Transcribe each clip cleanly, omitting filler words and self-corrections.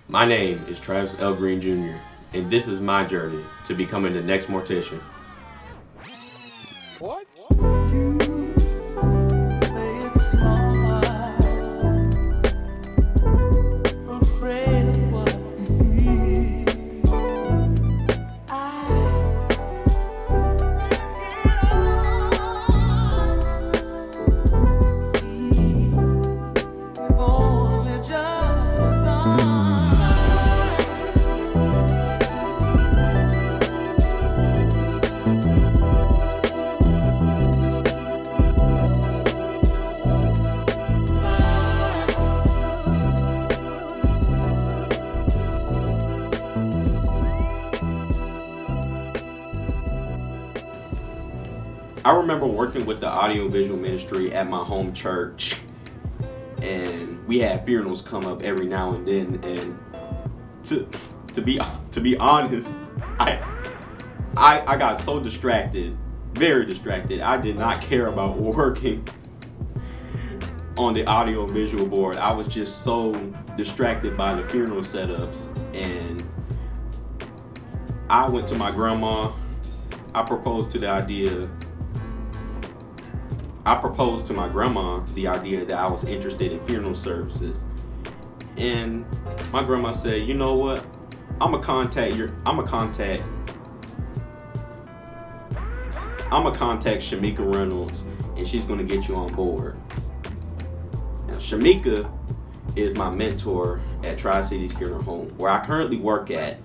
My name is Tyrelle Broadwater Jr., and this is my journey to becoming the next mortician. What? I remember working with the audiovisual ministry at my home church, and we had funerals come up every now and then. And to be honest, I got so distracted, very distracted. I did not care about working on the audio and visual board. I was just so distracted by the funeral setups, and I went to my grandma. I proposed to my grandma the idea that I was interested in funeral services. And my grandma said, you know what? I'm gonna contact Shameka Reynolds, and she's gonna get you on board. Now, Shameka is my mentor at Tri-Cities Funeral Home, where I currently work at.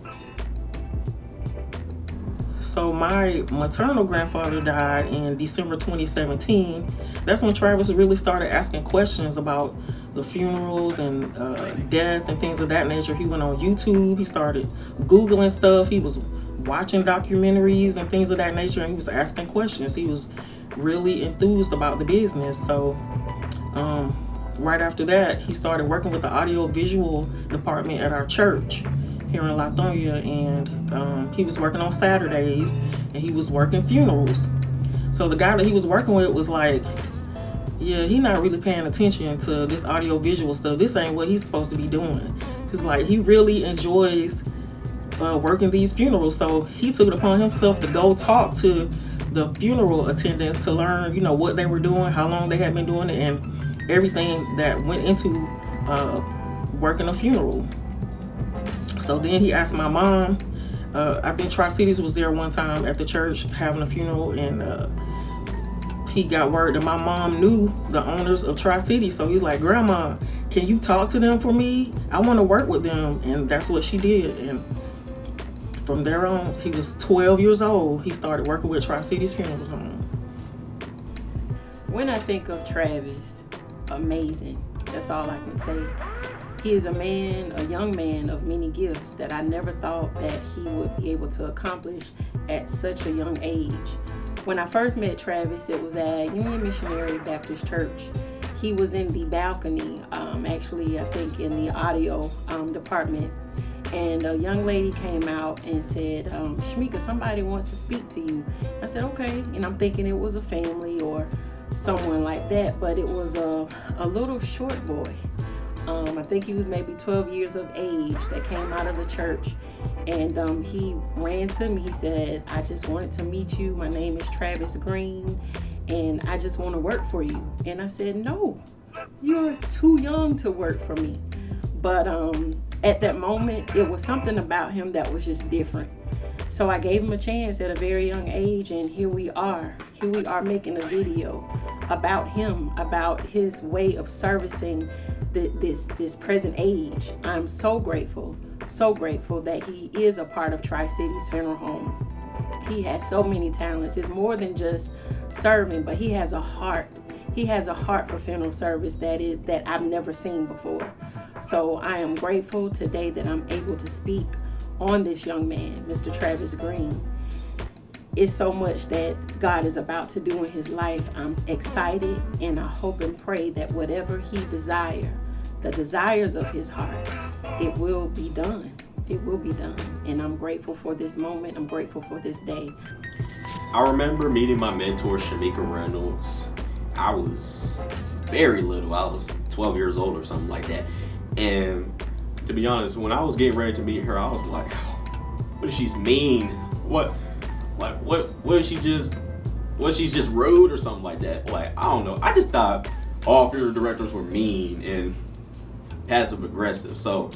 So my maternal grandfather died in December 2017. That's when Travis really started asking questions about the funerals and death and things of that nature. He went on YouTube, he started Googling stuff, he was watching documentaries and things of that nature, and he was asking questions. He was really enthused about the business. So right after that, he started working with the audio visual department at our church here in Latonia, and he was working on Saturdays, and he was working funerals. So the guy that he was working with was like, yeah, he not really paying attention to this audio visual stuff. This ain't what he's supposed to be doing. Cause like he really enjoys working these funerals. So he took it upon himself to go talk to the funeral attendants to learn, what they were doing, how long they had been doing it, and everything that went into working a funeral. So then he asked my mom, I think Tri-Cities was there one time at the church having a funeral, and he got word that my mom knew the owners of Tri-Cities. So he's like, Grandma, can you talk to them for me? I want to work with them. And that's what she did. And from there on, he was 12 years old. He started working with Tri-Cities Funeral Home. When I think of Travis, amazing. That's all I can say. He is a young man of many gifts that I never thought that he would be able to accomplish at such a young age. When I first met Travis, it was at Union Missionary Baptist Church. He was in the balcony, actually, I think in the audio department. And a young lady came out and said, Shameka, somebody wants to speak to you. I said, okay. And I'm thinking it was a family or someone like that, but it was a little short boy. I think he was maybe 12 years of age that came out of the church, and he ran to me. He said, I just wanted to meet you. My name is Sacha Greene, and I just want to work for you. And I said, no, you're too young to work for me. But at that moment, it was something about him that was just different. So I gave him a chance at a very young age, and here we are making a video about him, about his way of servicing this present age. I'm so grateful that he is a part of Tri-Cities Funeral Home. He has so many talents. It's more than just serving, but he has a heart. He has a heart for funeral service that I've never seen before. So I am grateful today that I'm able to speak on this young man, Mr. Sacha Greene. It's so much that God is about to do in his life. I'm excited, and I hope and pray that whatever he desires, the desires of his heart, it will be done. It will be done. And I'm grateful for this moment. I'm grateful for this day. I remember meeting my mentor, Shameka Reynolds. I was very little. I was 12 years old or something like that. And to be honest, when I was getting ready to meet her, I was like, what if she's mean? What if she's just rude or something like that? Like, I don't know. I just thought all funeral directors were mean and passive aggressive. So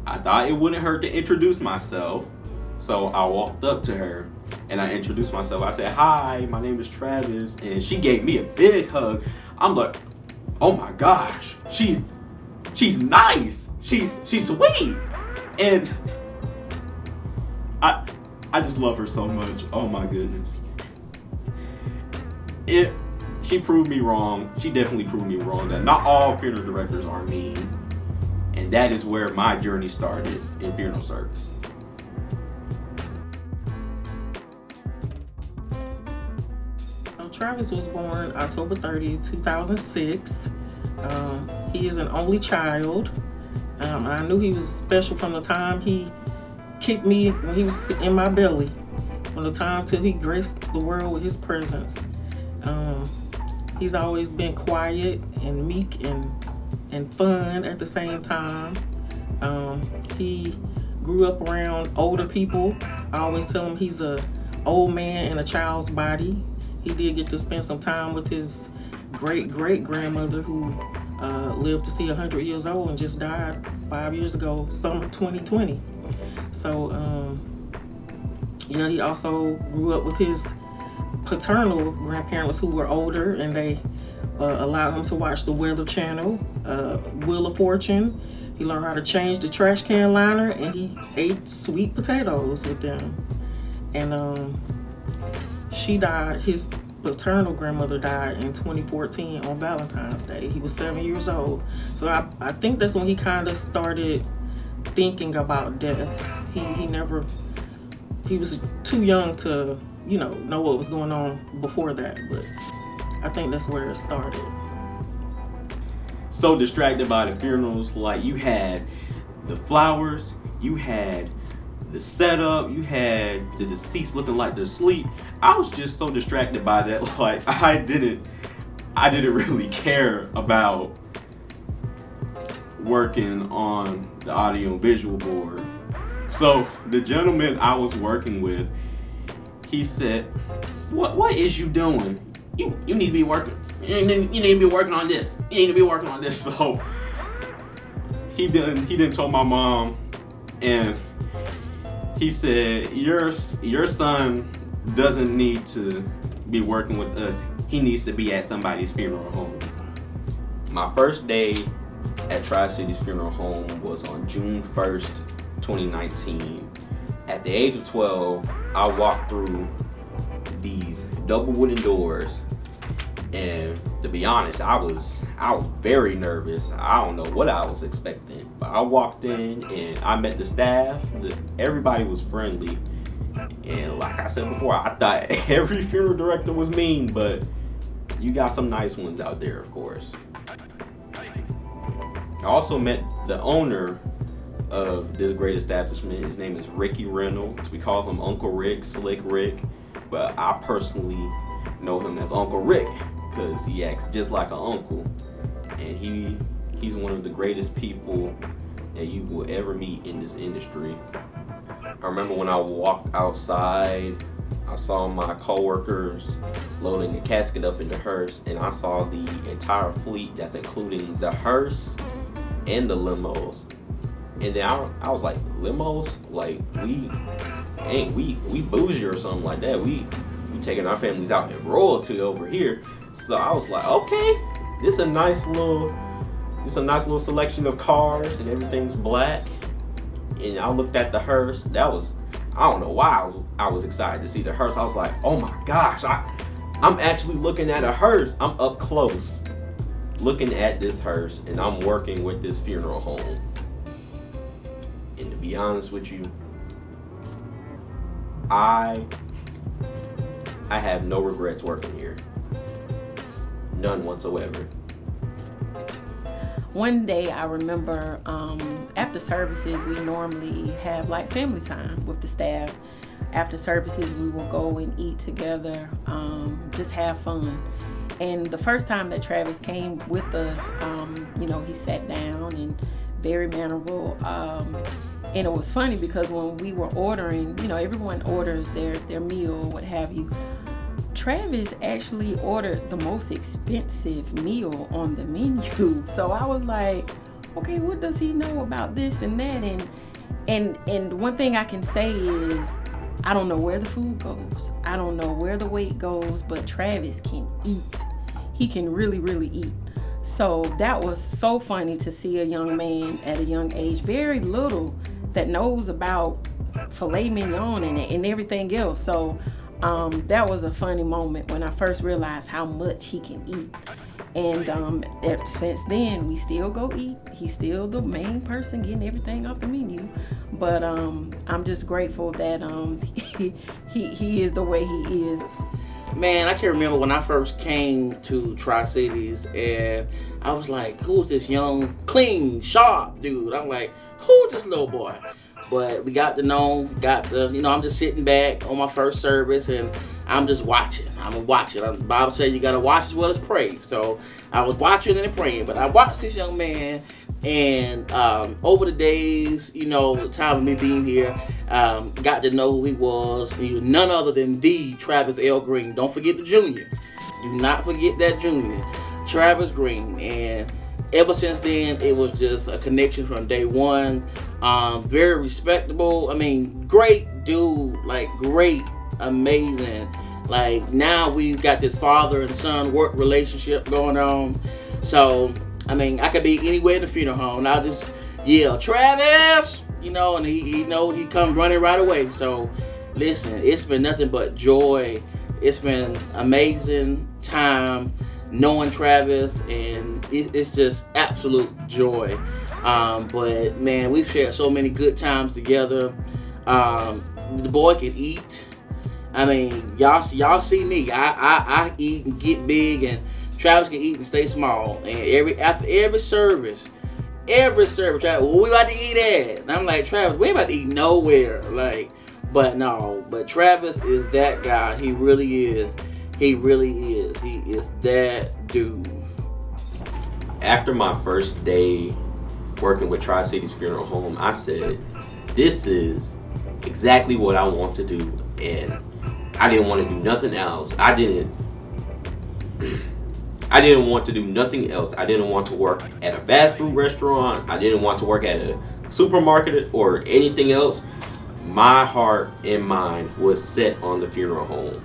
I thought it wouldn't hurt to introduce myself. So I walked up to her and I introduced myself. I said, hi, my name is Travis. And she gave me a big hug. I'm like, oh my gosh, she's nice. She's sweet. And I just love her so much. Oh my goodness. She proved me wrong. She definitely proved me wrong that not all funeral directors are mean. And that is where my journey started in funeral service. So Travis was born October 30, 2006. He is an only child. I knew he was special from the time he kicked me when he was in my belly, from the time till he graced the world with his presence. He's always been quiet and meek and fun at the same time. He grew up around older people. I always tell him he's a old man in a child's body. He did get to spend some time with his great-great-grandmother who lived to see 100 years old and just died 5 years ago, summer 2020. So, he also grew up with his paternal grandparents who were older, and they allowed him to watch the Weather Channel, Wheel of Fortune. He learned how to change the trash can liner, and he ate sweet potatoes with them. And she died, his paternal grandmother died in 2014 on Valentine's Day. He was 7 years old. So I think that's when he kind of started thinking about death. He was too young to, know what was going on before that, but I think that's where it started. So distracted by the funerals, like you had the flowers, you had the setup, you had the deceased looking like they're asleep. I was just so distracted by that, like I didn't really care about working on the audio and visual board. So the gentleman I was working with, he said, what is you doing? You need to be working. You need to be working on this. You need to be working on this. So he didn't tell my mom, and he said, your son doesn't need to be working with us. He needs to be at somebody's funeral home. My first day at Tri-City's funeral home was on June 1st, 2019. At the age of 12, I walked through these double wooden doors, and to be honest, I was very nervous. I don't know what I was expecting, but I walked in and I met the staff. Everybody was friendly, and like I said before, I thought every funeral director was mean, but you got some nice ones out there, of course. I also met the owner of this great establishment. His name is Reynolds. We call him Uncle Rick, Slick Rick, but I personally know him as Uncle Rick because he acts just like an uncle, and he's one of the greatest people that you will ever meet in this industry. I remember when I walked outside, I saw my coworkers loading the casket up in the hearse, and I saw the entire fleet that's including the hearse and the limos. And then I was like, limos? Like, we bougie or something like that. We taking our families out in royalty over here. So I was like, okay, this is a nice little selection of cars, and everything's black. And I looked at the hearse. I don't know why I was excited to see the hearse. I was like, oh my gosh, I'm actually looking at a hearse. I'm up close looking at this hearse, and I'm working with this funeral home. And to be honest with you, I have no regrets working here. None whatsoever. One day I remember after services, we normally have like family time with the staff. After services, we will go and eat together, just have fun. And the first time that Travis came with us, he sat down and very mannerable. And it was funny because when we were ordering, you know, everyone orders their meal, what have you. Travis actually ordered the most expensive meal on the menu. So I was like, okay, what does he know about this and that? And one thing I can say is, I don't know where the food goes. I don't know where the weight goes, but Travis can eat. He can really, really eat. So that was so funny to see a young man at a young age, very little, that knows about filet mignon and everything else. So that was a funny moment when I first realized how much he can eat. And since then, we still go eat. He's still the main person getting everything off the menu. But I'm just grateful that he is the way he is. Man, I can remember when I first came to Tri-Cities, and I was like, who's this young, clean, sharp dude? I'm like, who's this little boy? But we got to know, I'm just sitting back on my first service, and I'm just watching. I'm watching. The Bible says you got to watch as well as pray. So I was watching and praying, but I watched this young man, and over the days, the time of me being here, got to know who he was. He was none other than the Travis L. Greene. Don't forget the junior. Do not forget that junior, Travis Greene. And ever since then, it was just a connection from day one. Very respectable. I mean, great dude. Like, great, amazing. Like, now we've got this father and son work relationship going on. So, I mean, I could be anywhere in the funeral home, and I'll just yell, Travis! And he comes running right away. So, listen, it's been nothing but joy. It's been amazing time knowing Travis, and it's just absolute joy. But, man, we've shared so many good times together. The boy can eat. I mean, y'all see me. I eat and get big, and Travis can eat and stay small. And after every service, Travis, well, we about to eat at? And I'm like, Travis, we ain't about to eat nowhere. But Travis is that guy. He really is. He really is. He is that dude. After my first day working with Tri-Cities Funeral Home, I said, this is exactly what I want to do. And I didn't want to do nothing else. I didn't want to do nothing else. I didn't want to work at a fast food restaurant. I didn't want to work at a supermarket or anything else. My heart and mind was set on the funeral home.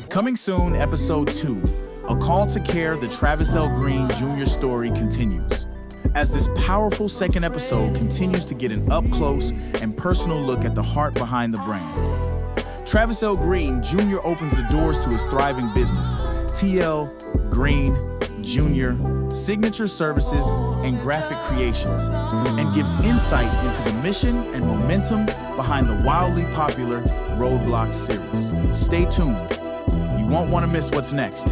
Coming soon, episode 2, A Call to Care, the Travis L. Greene Jr. story continues. As this powerful second episode continues to get an up-close and personal look at the heart behind the brand. Travis L. Greene Jr. opens the doors to his thriving business, TL Greene Jr. Signature Services and Graphic Creations, and gives insight into the mission and momentum behind the wildly popular Roadblock series. Stay tuned. You won't want to miss what's next.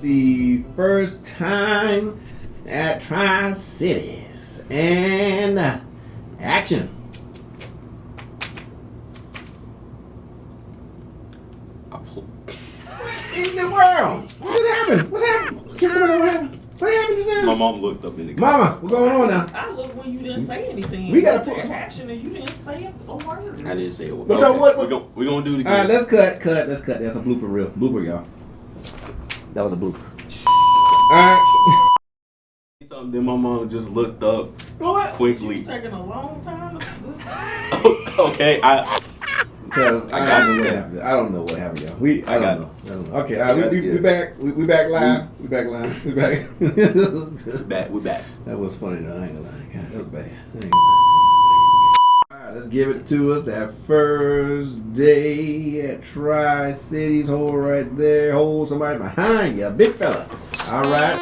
The first time at Tri-Cities, and action. What in the world? What's happened? What's happened? Can somebody know what happened? What happened just now? My mom looked up in the car. Mama, what's going on now? I looked when you didn't say anything. We gotta put fix action and you didn't say a word. I didn't say a word. But no, what- We're gonna do it All right, again. let's cut. Let's cut. That's a blooper reel. Blooper, y'all. That was a blooper. All right. Something, then my mom just looked up What? quickly. It's taking a long time. Okay, Because I I got don't know it. what happened. I don't know what happened, y'all. I got don't know. Okay, we back. We back live. We back live. We back. we're back. That was funny though. I ain't gonna lie. God, that was bad. I ain't gonna lie. All right, let's give it to us. That first day at Tri-Cities. Hold right there. Hold somebody behind you, big fella. All right.